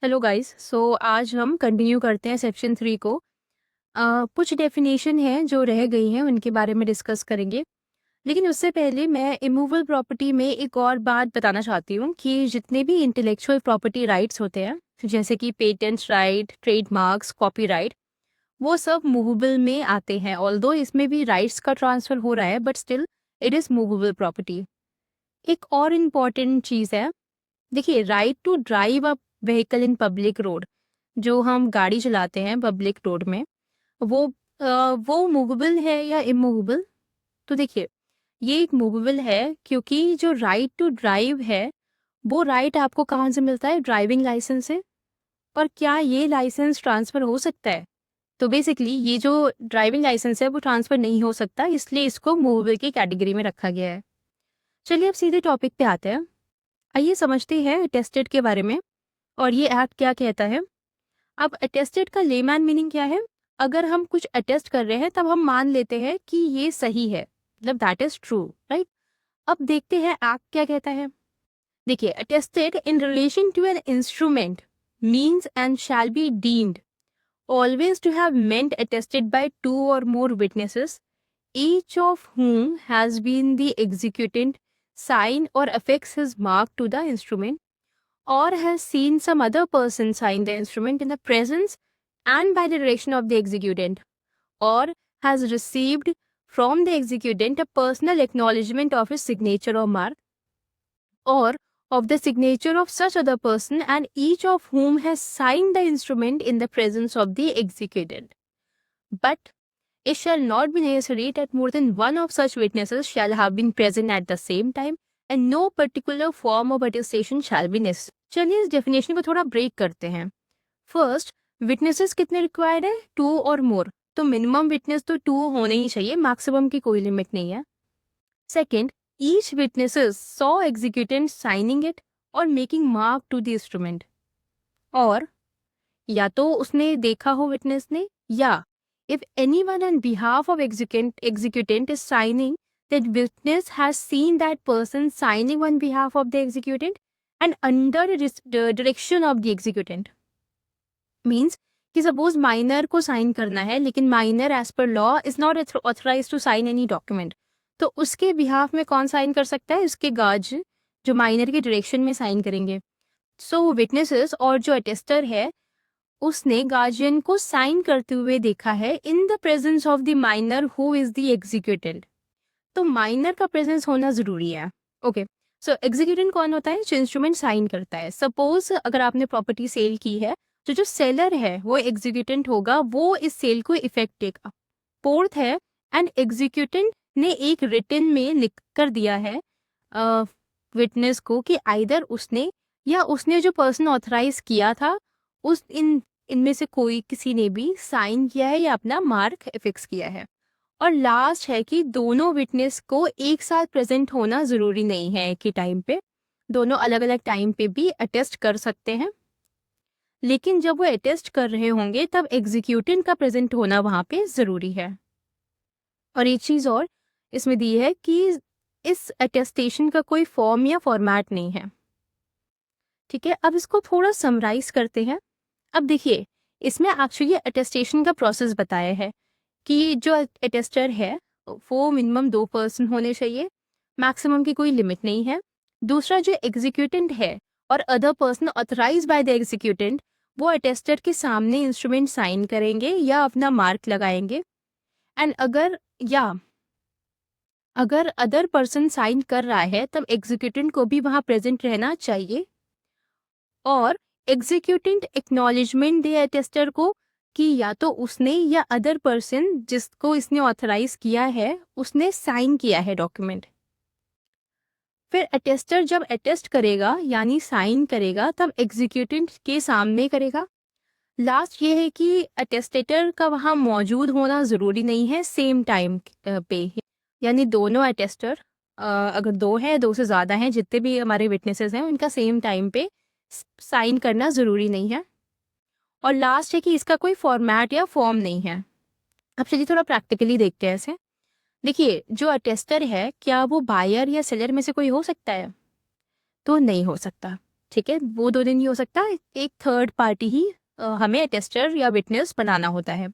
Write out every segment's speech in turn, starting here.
Hello guys. आज हम continue करते हैं सेक्शन 3 को। कुछ डेफिनेशन हैं जो रह गई हैं, उनके बारे में डिस्कस करेंगे। लेकिन उससे पहले मैं इमूवेबल प्रॉपर्टी में एक और बात बताना चाहती हूँ कि जितने भी इंटेलेक्चुअल प्रॉपर्टी राइट्स होते हैं, जैसे कि पेटेंट्स राइट, ट्रेडमार्क्स, कॉपीराइट, वो सब मूवेबल में आते हैं। ऑल्दो इसमें भी राइट्स का ट्रांसफर हो रहा है, but still it is movable property. एक और इम्पॉर्टेंट चीज़ है, देखिए, right to drive a vehicle in public road, जो हम गाड़ी चलाते हैं पब्लिक रोड में, वो वो मूवेबल है या इमूवेबल? तो देखिए, ये एक मूवेबल है, क्योंकि जो राइट टू ड्राइव है, वो राइट आपको कहाँ से मिलता है? ड्राइविंग लाइसेंस से। और क्या ये लाइसेंस ट्रांसफर हो सकता है? तो बेसिकली ये जो ड्राइविंग लाइसेंस है वो ट्रांसफर नहीं हो सकता, इसलिए इसको मूवेबल की कैटेगरी में रखा गया है। चलिए अब सीधे टॉपिक पे आते हैं। आइए समझते हैं अटेस्टेड के बारे में, और ये एक्ट क्या कहता है। अब अटेस्टेड का लेमैन मीनिंग क्या है? अगर हम कुछ अटेस्ट कर रहे हैं तब हम मान लेते हैं कि ये सही है, मतलब दैट इज ट्रू, राइट। अब देखते हैं एक्ट क्या कहता है। देखिए, attested in relation to an instrument means and shall be deemed always to have meant attested by two or more witnesses, each of whom has been the executant, sign or affix his mark to the instrument, or has seen some other person sign the instrument in the presence and by the direction of the executant, or has received from the executant a personal acknowledgement of his signature or mark, or of the signature of such other person, and each of whom has signed the instrument in the presence of the executant. But it shall not be necessary that more than one of such witnesses shall have been present at the same time, and no particular form of attestation shall be necessary. चलिए इस definition को थोड़ा break करते हैं। First, witnesses कितने required है? 2 और मोर। तो मिनिमम विटनेस तो 2 होने ही चाहिए, मैक्सिमम की कोई लिमिट नहीं है। Second, each witnesses saw executant signing it और making mark to the instrument. और या तो उसने देखा हो विटनेस ने, या if anyone on behalf of executant is signing, that witness has seen that person signing on behalf of the executant and under the direction of the executant. Means कि suppose minor को sign करना है, लेकिन minor as per law is not authorise to sign any document, तो उसके behalf में कौन sign कर सकता है? उसके गार्ज, जो माइनर के डायरेक्शन में साइन करेंगे। सो विटनेसेस और जो अटेस्टर है, उसने गार्जियन को साइन करते हुए देखा है in the presence of the minor who is the executant. तो माइनर का प्रेजेंस होना जरूरी है। ओके, सो एग्जीक्यूटेंट कौन होता है? जो इंस्ट्रूमेंट साइन करता है। सपोज अगर आपने प्रॉपर्टी सेल की है, तो जो सेलर है वो एग्जीक्यूटेंट होगा, वो इस सेल को इफेक्ट देगा। फोर्थ है, एंड एग्जीक्यूटेंट ने एक रिटन में लिख कर दिया है विटनेस को कि आइदर उसने या उसने जो पर्सन ऑथराइज किया था, उस इनमें से कोई किसी ने भी साइन किया है या अपना मार्क फिक्स किया है। और लास्ट है कि दोनों विटनेस को एक साथ प्रेजेंट होना जरूरी नहीं है एक ही टाइम पे, दोनों अलग अलग टाइम पे भी अटेस्ट कर सकते हैं। लेकिन जब वो अटेस्ट कर रहे होंगे तब एग्जीक्यूटेंट का प्रेजेंट होना वहां पे जरूरी है। और एक चीज और इसमें दी है कि इस अटेस्टेशन का कोई फॉर्म या फॉर्मेट नहीं है। ठीक है, अब इसको थोड़ा समराइज करते हैं। अब देखिए, इसमें एक्चुअली अटेस्टेशन का प्रोसेस बताया है कि जो अटेस्टर है वो मिनिमम 2 पर्सन होने चाहिए, मैक्सिमम की कोई लिमिट नहीं है। दूसरा, जो एग्जीक्यूटेंट है और other person authorise by the executant, वो अटेस्टर के सामने इंस्ट्रूमेंट साइन करेंगे या अपना मार्क लगाएंगे। एंड अगर अदर पर्सन साइन कर रहा है तब एग्जीक्यूटेंट को भी वहां प्रेजेंट रहना चाहिए, और एग्जीक्यूटेंट एक्नॉलेजमेंट दे अटेस्टर को कि या तो उसने या अदर पर्सन जिसको इसने ऑथराइज किया है उसने साइन किया है डॉक्यूमेंट। फिर अटेस्टर जब अटेस्ट करेगा यानी साइन करेगा, तब एग्जीक्यूटेंट के सामने करेगा। लास्ट ये है कि अटेस्टेटर का वहाँ मौजूद होना ज़रूरी नहीं है सेम टाइम पे, यानी दोनों अटेस्टर, अगर 2 हैं, 2 से ज़्यादा हैं, जितने भी हमारे विटनेसेस हैं, उनका सेम टाइम पे साइन करना ज़रूरी नहीं है। और लास्ट है कि इसका कोई फॉर्मेट या फॉर्म नहीं है। अब चलिए थोड़ा प्रैक्टिकली देखते हैं इसे। देखिए, जो अटेस्टर है, क्या वो बायर या सेलर में से कोई हो सकता है? तो नहीं हो सकता। ठीक है, वो 2 दिन नहीं हो सकता, एक थर्ड पार्टी ही हमें अटेस्टर या विटनेस बनाना होता है।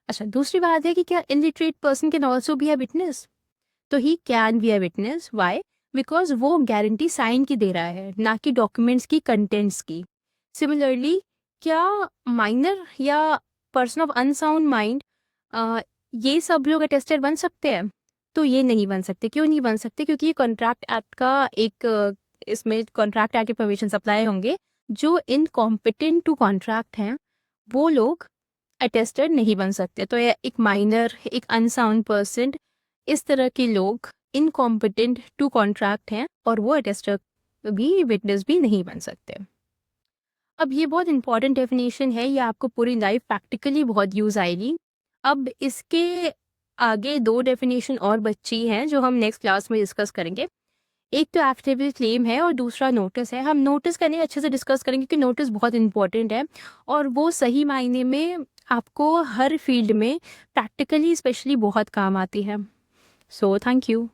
अच्छा, दूसरी बात है कि क्या illiterate person can also be a witness? तो he can be a witness, why? Because वो गारंटी साइन की दे रहा है, ना कि डॉक्यूमेंट्स की, कंटेंट्स की। सिमिलरली, क्या माइनर या पर्सन ऑफ अनसाउंड माइंड ये सब लोग अटेस्टेड बन सकते हैं? तो ये नहीं बन सकते। क्यों नहीं बन सकते? क्योंकि ये कॉन्ट्रैक्ट एक्ट का एक इसमें कॉन्ट्रैक्ट एक्ट के प्रोविजन अप्लाई होंगे। जो इनकॉम्पिटेंट टू कॉन्ट्रैक्ट हैं वो लोग अटेस्टेड नहीं बन सकते। तो ये एक माइनर, एक अनसाउंड पर्सन, इस तरह के लोग इनकॉम्पिटेंट टू कॉन्ट्रैक्ट हैं और वो अटेस्टर भी, विटनेस भी नहीं बन सकते। अब ये बहुत इंपॉर्टेंट डेफिनेशन है, ये आपको पूरी लाइफ प्रैक्टिकली बहुत यूज़ आएगी। अब इसके आगे 2 डेफिनेशन और बची हैं जो हम नेक्स्ट क्लास में डिस्कस करेंगे। एक तो एफिडेविट क्लेम है और दूसरा नोटिस है। हम नोटिस का नहीं अच्छे से डिस्कस करेंगे क्योंकि नोटिस बहुत इंपॉर्टेंट है और वो सही मायने में आपको हर फील्ड में प्रैक्टिकली स्पेशली बहुत काम आती है। So thank you.